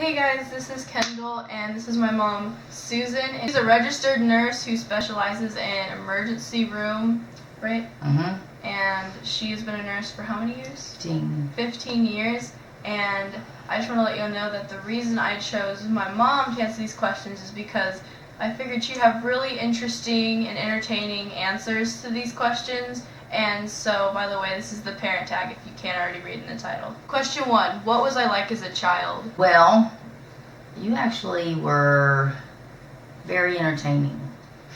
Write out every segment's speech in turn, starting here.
Hey guys, this is Kendall and this is my mom, Susan. She's a registered nurse who specializes in emergency room, right? Mm-hmm. And she's been a nurse for how many years? 15 years. And I just want to let you know that the reason I chose my mom to answer these questions is because I figured she'd have really interesting and entertaining answers to these questions. And so, by the way, this is the parent tag if you can't already read in the title. Question 1. What was I like as a child? Well, you actually were very entertaining.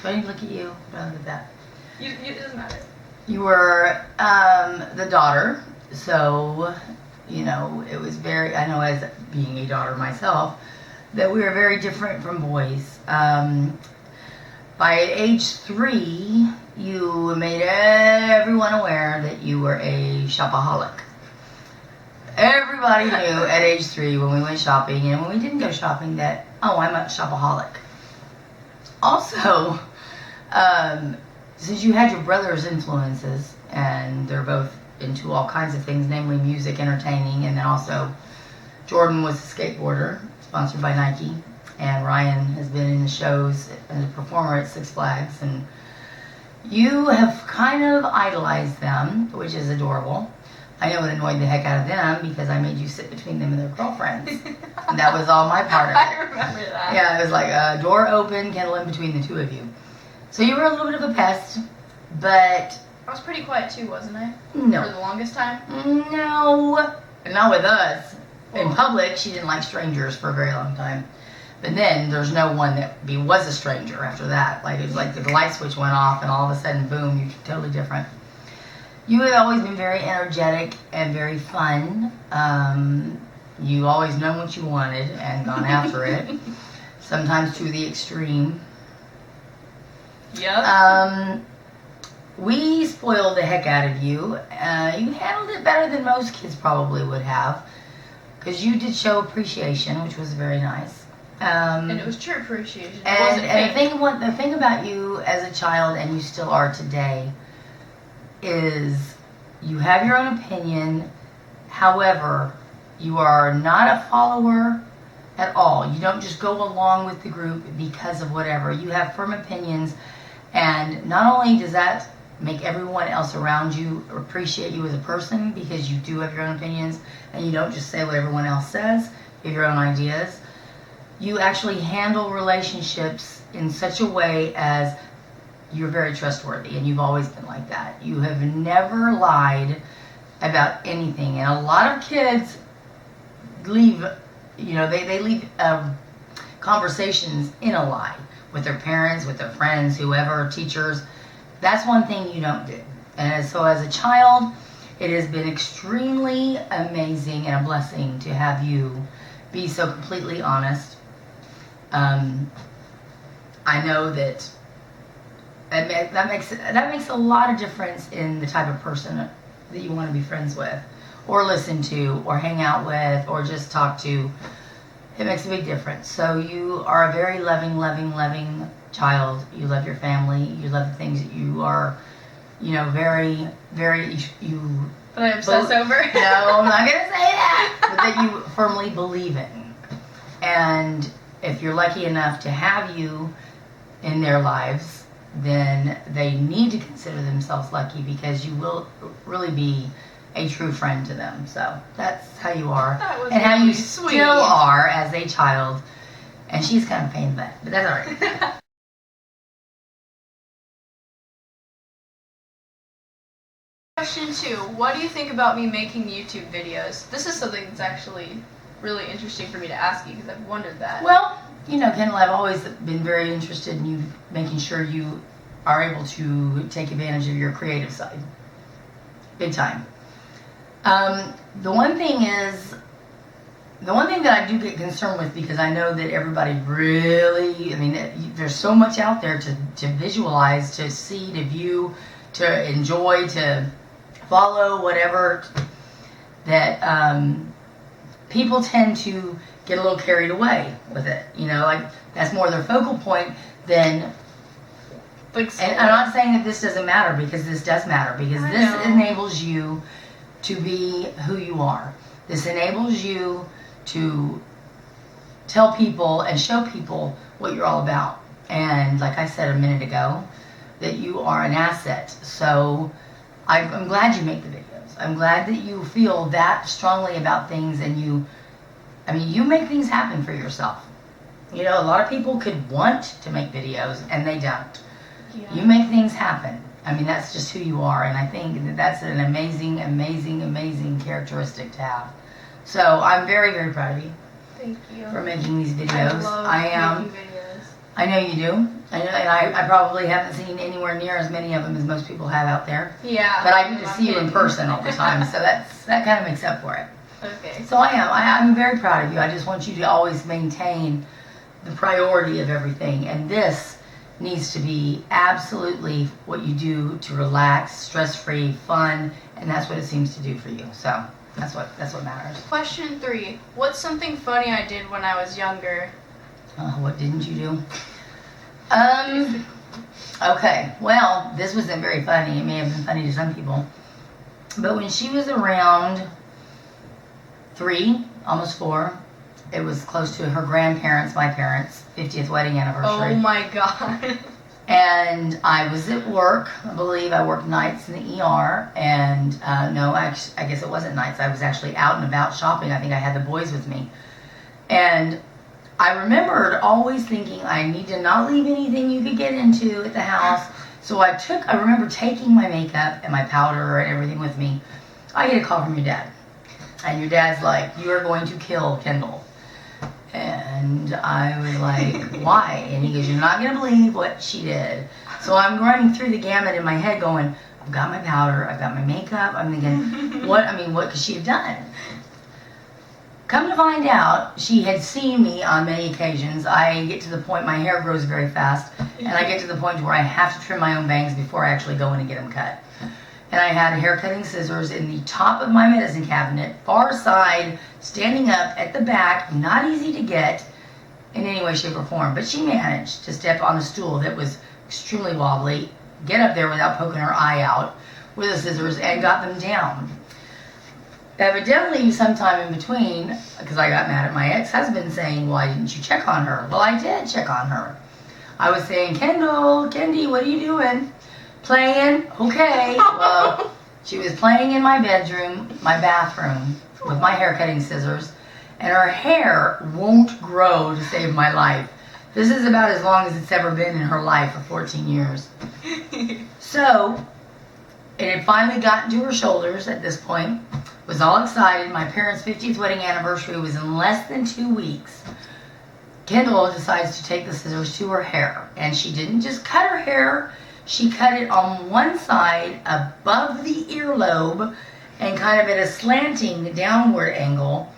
Do I need to look at you? Do I look at that? It doesn't matter. You were the daughter, so, you know, it was very, I know as being a daughter myself, that we were very different from boys. By age 3, you made everyone aware that you were a shopaholic. Everybody knew at age 3 when we went shopping and when we didn't go shopping that, oh, I'm a shopaholic. Also, since you had your brother's influences, and they're both into all kinds of things, namely music, entertaining, and then also Jordan was a skateboarder, sponsored by Nike, and Ryan has been in the shows as a performer at Six Flags, and you have kind of idolized them, which is adorable. I know it annoyed the heck out of them because I made you sit between them and their girlfriends. And that was all my part of it. I remember that. Yeah, it was like a door open, Kendall in between the two of you. So you were a little bit of a pest, but... I was pretty quiet too, wasn't I? No. For the longest time? No, not with us. In public, she didn't like strangers for a very long time. But then there's no one that was a stranger after that. Like, it was like the light switch went off and all of a sudden, boom, you're totally different. You have always been very energetic and very fun. You always known what you wanted and gone after it. Sometimes to the extreme. Yep. We spoiled the heck out of you. You handled it better than most kids probably would have. Because you did show appreciation, which was very nice. And it was true appreciation. And the thing about you as a child, and you still are today, is you have your own opinion. However, you are not a follower at all. You don't just go along with the group because of whatever. You have firm opinions, and not only does that make everyone else around you appreciate you as a person because you do have your own opinions and you don't just say what everyone else says, you have your own ideas. You actually handle relationships in such a way as you're very trustworthy, and you've always been like that. You have never lied about anything, and a lot of kids leave, you know, they leave conversations in a lie with their parents, with their friends, whoever, teachers. That's one thing you don't do. And so as a child, it has been extremely amazing and a blessing to have you be so completely honest. I know that makes a lot of difference in the type of person that you want to be friends with, or listen to, or hang out with, or just talk to. It makes a big difference. So you are a very loving child. You love your family. You love the things that you are, you know, very, you... That I obsess over? No, I'm not going to say that. But that you firmly believe in. And if you're lucky enough to have you in their lives, then they need to consider themselves lucky because you will really be a true friend to them. So that's how you are. That was and how really you sweet. Still are as a child. And she's kind of a pain in the butt, but that's all right. Question 2. What do you think about me making YouTube videos? This is something that's actually really interesting for me to ask you because I've wondered that. Well, you know, Kendall, I've always been very interested in you making sure you are able to take advantage of your creative side. Big time. The one thing that I do get concerned with, because I know that everybody really, I mean, there's so much out there to visualize, to see, to view, to enjoy, to follow, whatever, that people tend to get a little carried away with it. You know, like that's more their focal point than... And I'm not saying that this doesn't matter, because this does matter, because this enables you to be who you are. This enables you to tell people and show people what you're all about. And like I said a minute ago, that you are an asset. So I'm glad you make the videos. I'm glad that you feel that strongly about things, and you make things happen for yourself. You know, a lot of people could want to make videos and they don't. Yeah. You make things happen. I mean, that's just who you are, and I think that that's an amazing, amazing, amazing characteristic to have. So I'm very, very proud of you. Thank you. For making these videos. I love making videos. I know you do. I know, and I probably haven't seen anywhere near as many of them as most people have out there. Yeah. But I get to see you in person all the time, so that kind of makes up for it. Okay. So I'm very proud of you. I just want you to always maintain the priority of everything, and this needs to be absolutely what you do to relax, stress-free, fun, and that's what it seems to do for you. So that's what matters. Question 3. What's something funny I did when I was younger? What didn't you do? Okay, well, this wasn't very funny. It may have been funny to some people. But when she was around 3, almost 4, it was close to her grandparents, my parents' 50th wedding anniversary. Oh my god. And I was at work. I believe I worked nights in the ER. And no, I guess it wasn't nights. I was actually out and about shopping. I think I had the boys with me. And I remembered always thinking I need to not leave anything you could get into at the house. So I remember taking my makeup and my powder and everything with me. I get a call from your dad. And your dad's like, "You are going to kill Kendall." And I was like, "Why?" And he goes, "You're not going to believe what she did." So I'm running through the gamut in my head going, I've got my powder, I've got my makeup. I'm thinking, what could she have done? Come to find out, she had seen me on many occasions. I get to the point, my hair grows very fast, and I get to the point where I have to trim my own bangs before I actually go in and get them cut. And I had hair cutting scissors in the top of my medicine cabinet, far side, standing up at the back, not easy to get in any way, shape, or form. But she managed to step on a stool that was extremely wobbly, get up there without poking her eye out with the scissors, and got them down. Evidently, sometime in between, because I got mad at my ex-husband saying, "Why didn't you check on her?" Well, I did check on her. I was saying, Kendi, what are you doing? Playing? Okay. Well, she was playing in my bathroom, with my hair cutting scissors, and her hair won't grow to save my life. This is about as long as it's ever been in her life for 14 years. So, it had finally gotten to her shoulders at this point. Was all excited. My parents' 50th wedding anniversary was in less than 2 weeks. Kendall decides to take the scissors to her hair, and she didn't just cut her hair. She cut it on one side above the earlobe and kind of at a slanting downward angle.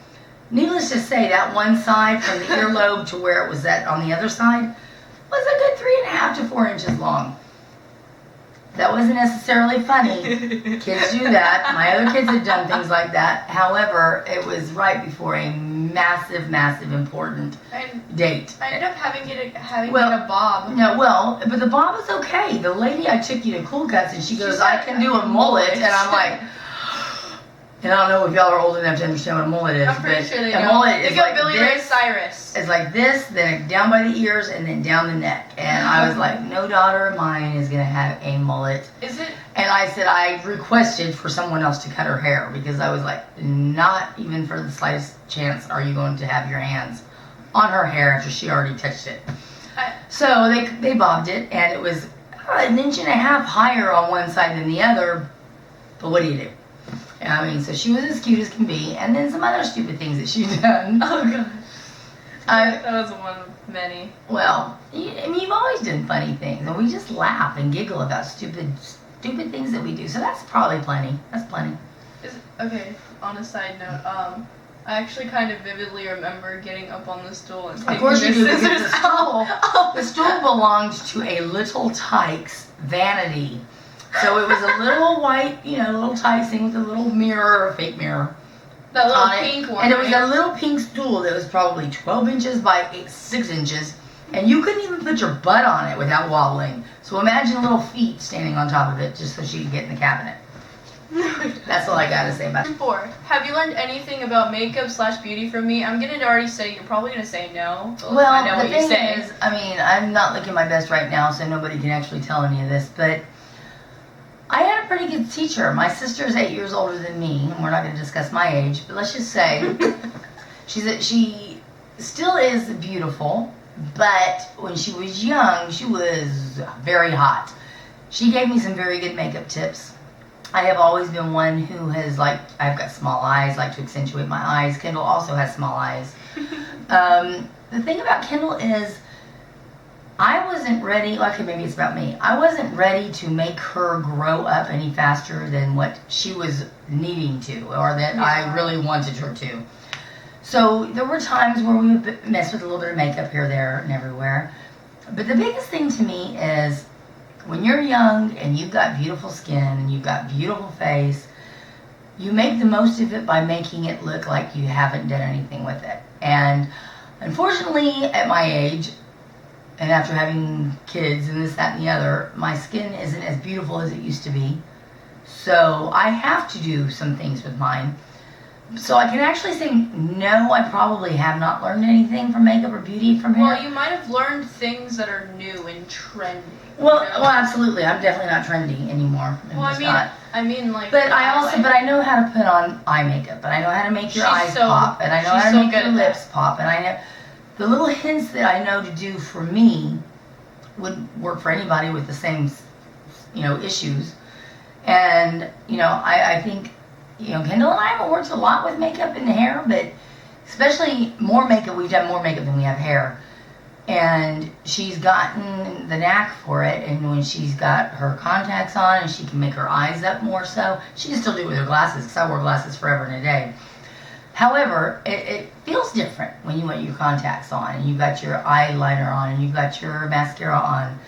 Needless to say, that one side from the earlobe to where it was at on the other side was a good 3.5 to 4 inches long. That wasn't necessarily funny. Kids do that. My other kids have done things like that. However, it was right before a massive, massive, important date. I ended up having to get a bob. No, well, but the bob is okay. The lady I took you to Cool Cuts, and she goes, "I can do a mullet," and I'm like, and I don't know if y'all are old enough to understand what a mullet is. I'm pretty sure they a know. mullet is like Billy Ray Cyrus. It's like this, then down by the ears, and then down the neck. And I was like, no daughter of mine is going to have a mullet. Is it? And I said I requested for someone else to cut her hair, because I was like, not even for the slightest chance are you going to have your hands on her hair after she already touched it. So they bobbed it, and it was an inch and a half higher on one side than the other. But what do you do? I mean, so she was as cute as can be, and then some other stupid things that she's done. Oh, God. That was one of many. Well, you've always done funny things, and we just laugh and giggle about stupid things that we do. So that's probably plenty. That's plenty. Okay, on a side note, I actually kind of vividly remember getting up on the stool and taking the scissors out. The stool belonged to a little tyke's vanity. So it was a little white, little tyke thing with a little mirror, a fake mirror. That little pink one. And it was a little pink stool that was probably 12 inches by 6 inches. And you couldn't even put your butt on it without wobbling. So imagine little feet standing on top of it just so she could get in the cabinet. That's all I gotta say about it. 4. Have you learned anything about makeup/beauty from me? I'm gonna already say you're probably gonna say no. So let's find out Well, the what you thing say. is, I mean, I'm not looking my best right now, so nobody can actually tell any of this, but I had a pretty good teacher. My sister's 8 years older than me, and we're not going to discuss my age, but let's just say she still is beautiful, but when she was young, she was very hot. She gave me some very good makeup tips. I have always been one who has, like, I've got small eyes, like to accentuate my eyes. Kendall also has small eyes. The thing about Kendall is, I wasn't ready, okay, maybe it's about me. I wasn't ready to make her grow up any faster than what she was needing to, or that I really wanted her to. So there were times where we would mess with a little bit of makeup here, there, and everywhere. But the biggest thing to me is when you're young and you've got beautiful skin and you've got beautiful face, you make the most of it by making it look like you haven't done anything with it. And unfortunately, at my age, and after having kids and this, that, and the other, my skin isn't as beautiful as it used to be. So I have to do some things with mine. So I can actually say, no, I probably have not learned anything from makeup or beauty from here. Well, you might have learned things that are new and trendy. Well, absolutely. I'm definitely not trendy anymore. I'm just not. I mean, like. But I know how to put on eye makeup, and I know how to make your eyes pop, and I know how to make your lips pop, and I know the little hints that I know to do for me would work for anybody with the same, issues. And, I think, Kendall and I have worked a lot with makeup and hair, but especially more makeup. We've done more makeup than we have hair. And she's gotten the knack for it, and when she's got her contacts on and she can make her eyes up more so, she can still do it with her glasses, because I wore glasses forever and a day. However, it feels different when you put your contacts on and you've got your eyeliner on and you've got your mascara on.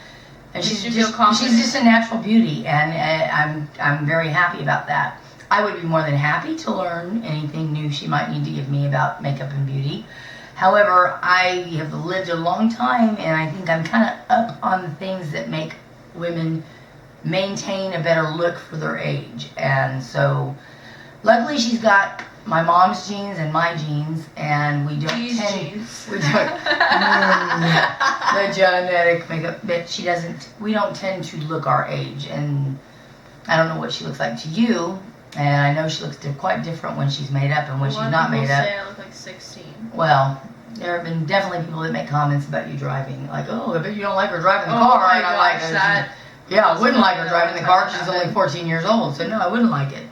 And she's just a natural beauty, and I'm very happy about that. I would be more than happy to learn anything new she might need to give me about makeup and beauty. However, I have lived a long time, and I think I'm kind of up on the things that make women maintain a better look for their age. And so, luckily, she's got my mom's genes and my genes, and we don't the genetic makeup, but we don't tend to look our age. And I don't know what she looks like to you, and I know she looks quite different when she's made up and when she's not made up. Say I look like 16. Well, there have been definitely people that make comments about you driving, like, oh, I bet you don't like her driving the car. My gosh, I wouldn't like her driving the car. She's only 14 years old, so no, I wouldn't like it.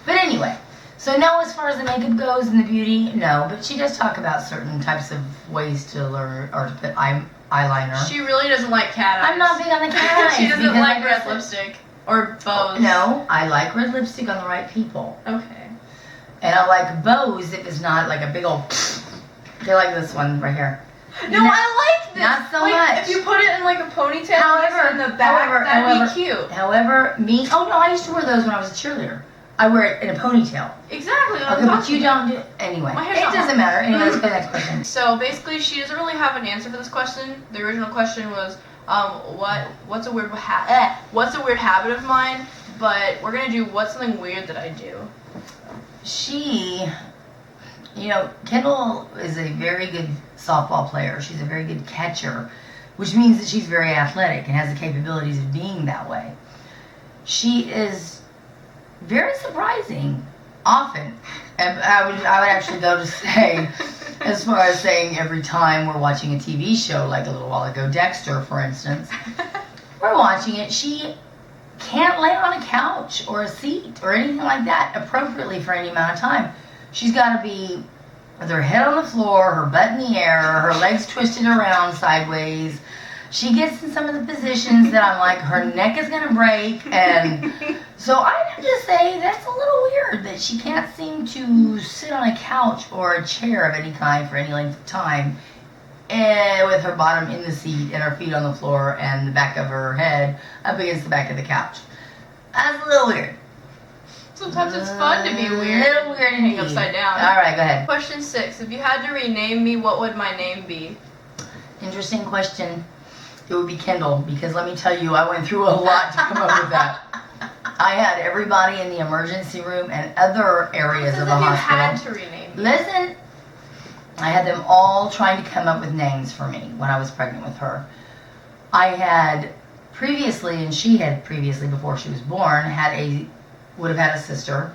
But anyway, so no, as far as the makeup goes and the beauty, no. But she does talk about certain types of ways to learn or to put eyeliner. She really doesn't like cat eyes. I'm not big on the cat eyes. She doesn't like red lipstick or bows. No, I like red lipstick on the right people. Okay. And I like bows if it's not like a big old... They're like this one right here. No, I like this. Not so much. If you put it in like a ponytail in the back, that'd be cute. However, I used to wear those when I was a cheerleader. I wear it in a ponytail. Exactly. Okay, but you don't do anyway. It doesn't matter. Anyway, let's go to the next question. So basically, she doesn't really have an answer for this question. The original question was, what's a weird habit of mine? But we're gonna do what's something weird that I do. Kendall is a very good softball player. She's a very good catcher, which means that she's very athletic and has the capabilities of being that way. She is very surprising, often. And I would actually go to say, as far as saying every time we're watching a TV show, like a little while ago, Dexter, for instance, we're watching it, she can't lay on a couch or a seat or anything like that appropriately for any amount of time. She's got to be with her head on the floor, her butt in the air, her legs twisted around sideways. She gets in some of the positions that I'm like, her neck is going to break. And so I have to say that's a little weird that she can't seem to sit on a couch or a chair of any kind for any length of time with her bottom in the seat and her feet on the floor and the back of her head up against the back of the couch. That's a little weird. Sometimes it's fun to be weird. A little weird hang upside down. All right, go ahead. Question 6. If you had to rename me, what would my name be? Interesting question. It would be Kendall, because let me tell you, I went through a lot to come up with that. I had everybody in the emergency room and other areas of the you hospital. had to rename them. Listen, I had them all trying to come up with names for me when I was pregnant with her. I had previously, and she had previously before she was born, would have had a sister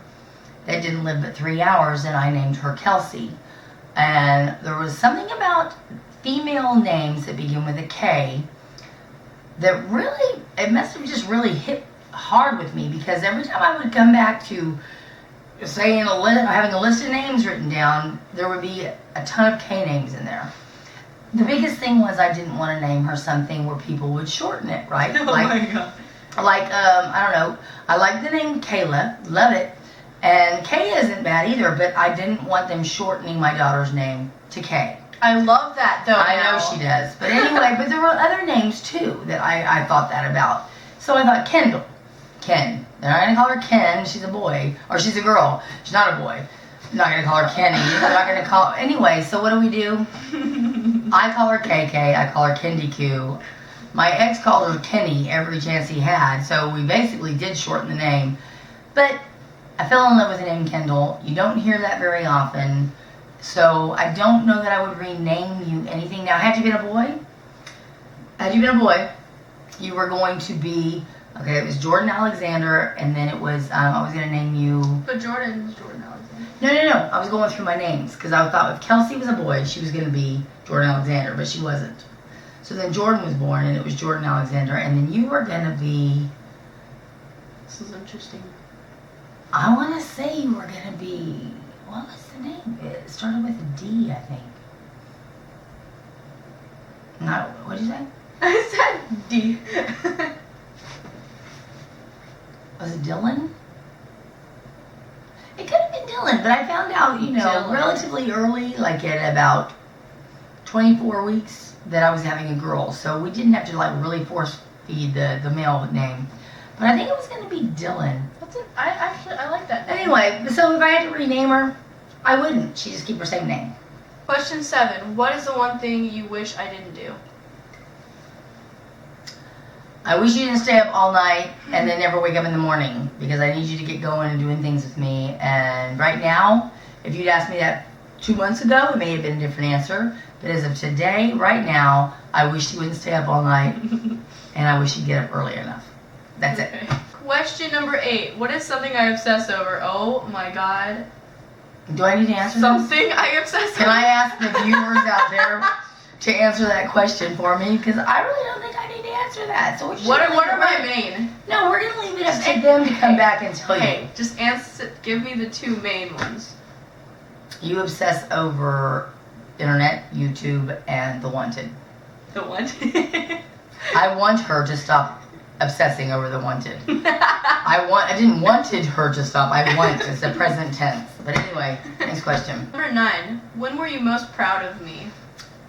that didn't live but 3 hours, and I named her Kelsey. And there was something about female names that begin with a K that really, it must have just really hit hard with me, because every time I would come back to saying having a list of names written down, there would be a ton of K names in there. The biggest thing was I didn't want to name her something where people would shorten it, right? Oh my God. Like, I don't know, I like the name Kayla, love it, and K isn't bad either, but I didn't want them shortening my daughter's name to K. I love that though. I know she does. But anyway, but there were other names too that I thought that about. So I thought Kendall. Ken. They're not going to call her Ken. She's a boy. Or she's a girl. She's not a boy. I'm not going to call her Kenny. I'm not going to call... Anyway, so what do? I call her KK. I call her Kendi Q. My ex called her Kenny every chance he had. So we basically did shorten the name. But I fell in love with the name Kendall. You don't hear that very often. So I don't know that I would rename you anything. Now, had you been a boy, you were going to be, okay, it was Jordan Alexander, and then it was, I was going to name you. But Jordan's Jordan Alexander. No. I was going through my names, because I thought if Kelsey was a boy, she was going to be Jordan Alexander, but she wasn't. So then Jordan was born, and it was Jordan Alexander, and then you were going to be. This is interesting. I want to say you were going to be. What was the name? It started with a D, I think. No, what did you say? I said D. Was it Dylan? It could have been Dylan, but I found out, Dylan. relatively early, like at about 24 weeks, that I was having a girl. So we didn't have to really force feed the male name. But I think it was going to be Dylan. I like that name. Anyway, so if I had to rename her, I wouldn't. She'd just keep her same name. Question 7. What is the one thing you wish I didn't do? I wish you didn't stay up all night and then never wake up in the morning, because I need you to get going and doing things with me. And right now, if you'd asked me that 2 months ago, it may have been a different answer. But as of today, right now, I wish you wouldn't stay up all night, and I wish you'd get up early enough. That's it. Question number 8. What is something I obsess over? Oh my God. Do I need to answer Something I obsess over? Can I ask the viewers out there to answer that question for me? Because I really don't think I need to answer that. So what are my main? No, we're going to leave it up to them to come back and tell you. Just answer. Give me the 2 main ones. You obsess over internet, YouTube, and The Wanted. The Wanted? I want her to stop obsessing over The Wanted. I didn't wanted her to stop. I want. It's the present tense. But anyway, next question. Number 9. When were you most proud of me?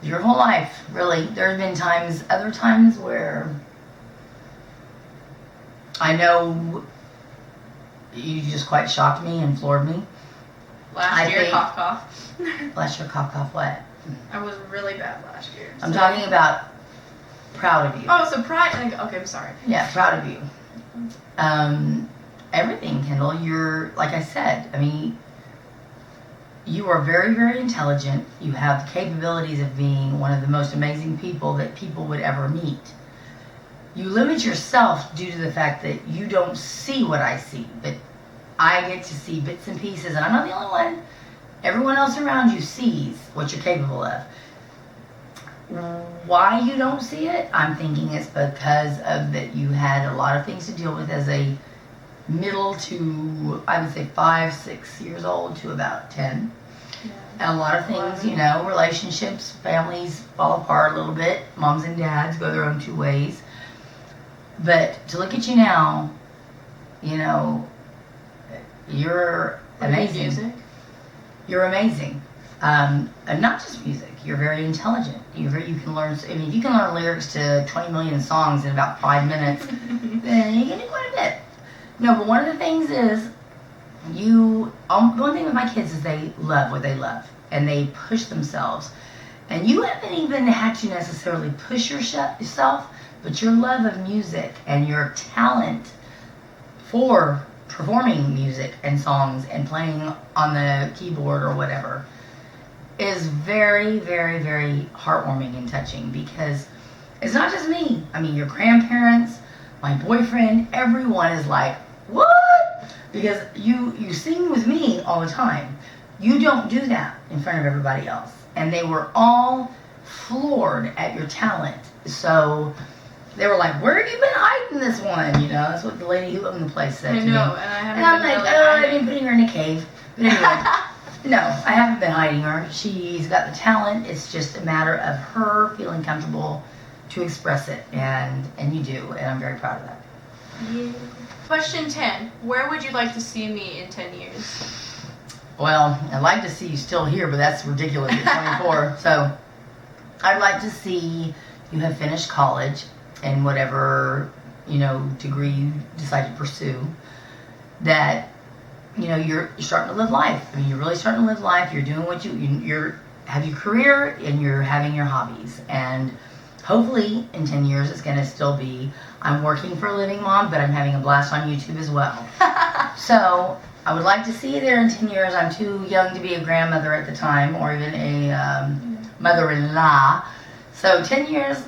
Your whole life, really. There have been other times where I know you just quite shocked me and floored me. Last year, cough. Last year, cough, what? I was really bad last year. I'm talking about proud of you. Oh, so pride. Okay, I'm sorry. Yeah, proud of you. Everything, Kendall. You're, like I said, I mean, you are very, very intelligent. You have the capabilities of being one of the most amazing people that people would ever meet. You limit yourself due to the fact that you don't see what I see, but I get to see bits and pieces, and I'm not the only one. Everyone else around you sees what you're capable of. Why you don't see it, I'm thinking it's because of that you had a lot of things to deal with as a middle to, I would say, 5, 6 years old to about 10. Yeah. And a lot of things, relationships, families fall apart a little bit. Moms and dads go their own 2 ways. But to look at you now, you're amazing. Music? You're amazing. And not just music. You're very intelligent. You can learn. I mean, if you can learn lyrics to 20 million songs in about 5 minutes, then you can do quite a bit. No, but one of the things is one thing with my kids is they love what they love, and they push themselves. And you haven't even had to necessarily push yourself, but your love of music and your talent for performing music and songs and playing on the keyboard or whatever is very, very, very heartwarming and touching, because it's not just me. I mean, your grandparents, my boyfriend, everyone is like, what? Because you sing with me all the time. You don't do that in front of everybody else. And they were all floored at your talent. So they were like, where have you been hiding this one? You know, that's what the lady who owned the place said to me. And I haven't And I'm been like, really I've hiding. been putting her in a cave. But anyway, no, I haven't been hiding her. She's got the talent. It's just a matter of her feeling comfortable to express it. And you do. And I'm very proud of that. Yeah. Question 10. Where would you like to see me in 10 years? Well, I'd like to see you still here, but that's ridiculous at 24. So I'd like to see you have finished college and whatever, degree you decide to pursue. That, you're starting to live life. I mean, you're really starting to live life. You're doing what you're have your career and you're having your hobbies. And hopefully in 10 years it's going to still be, I'm working for a living mom, but I'm having a blast on YouTube as well. So I would like to see you there in 10 years. I'm too young to be a grandmother at the time, or even a mother-in-law. So 10 years,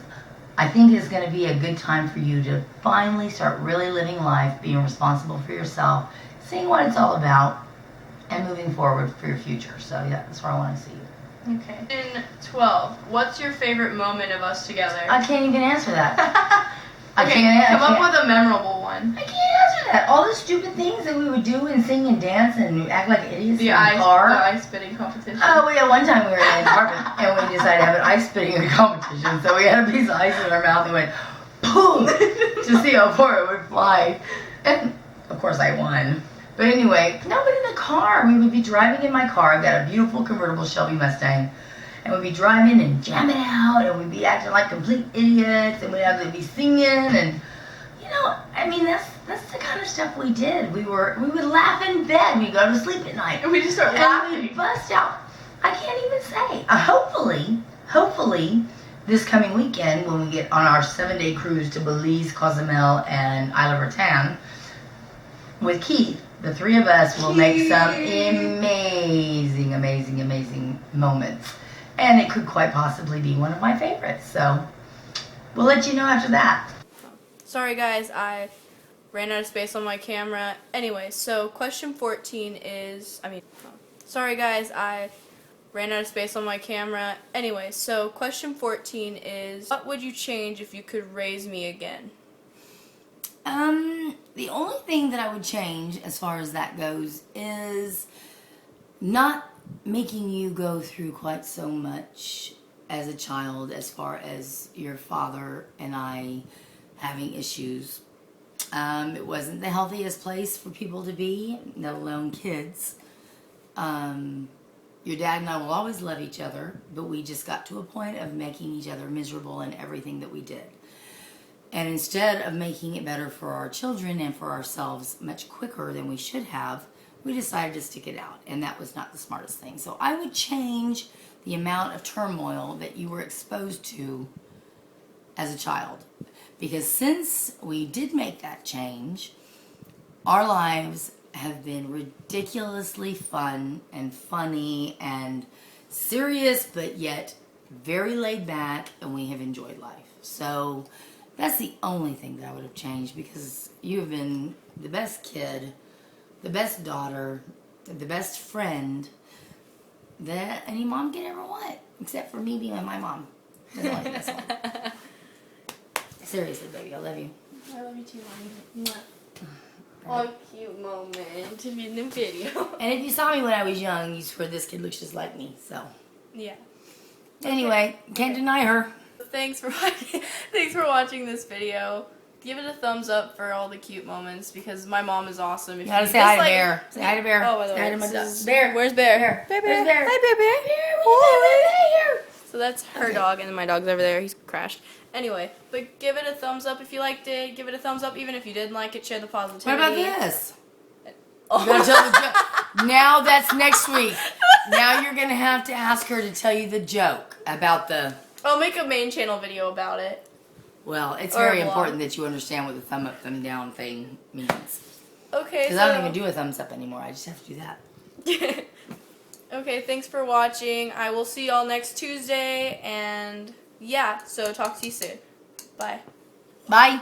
I think, is going to be a good time for you to finally start really living life, being responsible for yourself, seeing what it's all about, and moving forward for your future. So yeah, that's where I want to see you. Okay. In 12, what's your favorite moment of us together? I can't even answer that. Come up with a memorable one. I can't answer that. All the stupid things that we would do and sing and dance and act like idiots in the car. The ice spitting competition. Oh, yeah, one time we were in an apartment and we decided to have an ice spitting competition. So we had a piece of ice in our mouth and went, boom, to see how far it would fly. And, of course, I won. But anyway, no, but in the car, we would be driving in my car. I've got a beautiful convertible Shelby Mustang. And we'd be driving and jamming out, and we'd be acting like complete idiots, and we'd have to be singing, and I mean, that's the kind of stuff we did. We would laugh in bed. We'd go to sleep at night, And we just start and laughing. we'd bust out. I can't even say. Hopefully, this coming weekend when we get on our 7-day cruise to Belize, Cozumel, and Isla Rotan with Keith, the three of us will make some amazing, amazing, amazing moments. And it could quite possibly be one of my favorites. So we'll let you know after that. Sorry guys, I ran out of space on my camera. Anyway, so question 14 is, sorry guys, I ran out of space on my camera. Anyway, so question 14 is, what would you change if you could raise me again? The only thing that I would change as far as that goes is not making you go through quite so much as a child, as far as your father and I having issues. It wasn't the healthiest place for people to be, let alone kids. Your dad and I will always love each other, but we just got to a point of making each other miserable in everything that we did. And instead of making it better for our children and for ourselves much quicker than we should have, we decided to stick it out, and that was not the smartest thing. So I would change the amount of turmoil that you were exposed to as a child. Because since we did make that change, our lives have been ridiculously fun and funny and serious, but yet very laid back, and we have enjoyed life. So that's the only thing that I would have changed, because you have been the best kid, the best daughter, the best friend that any mom could ever want, except for me being with my mom. That's all I think that's all. Seriously, baby, I love you. I love you too, Mommy. Oh, cute moment to be in the video. And if you saw me when I was young, you swear this kid looks just like me, so. Yeah. Anyway, can't deny her. Thanks for watching this video. Give it a thumbs up for all the cute moments, because my mom is awesome. If You gotta say hi to Bear. Say hi to Bear. Oh, by the Say hi to way, my dog. Bear. Where's Bear? Bear. Bear. Where's Bear? Hi, Bear. Bear. So that's her dog, and then my dog's over there. He's crashed. Anyway, but give it a thumbs up if you liked it. Give it a thumbs up even if you didn't like it. Share the positivity. What about this? Oh. You gotta tell the joke. Now that's next week. Now you're gonna have to ask her to tell you the joke about the... I'll make a main channel video about it. Well, it's Or a very vlog. important that you understand what the thumb up, thumb down thing means. Okay, Because I don't even do a thumbs up anymore. I just have to do that. Okay, thanks for watching. I will see y'all next Tuesday, and yeah, so talk to you soon. Bye. Bye.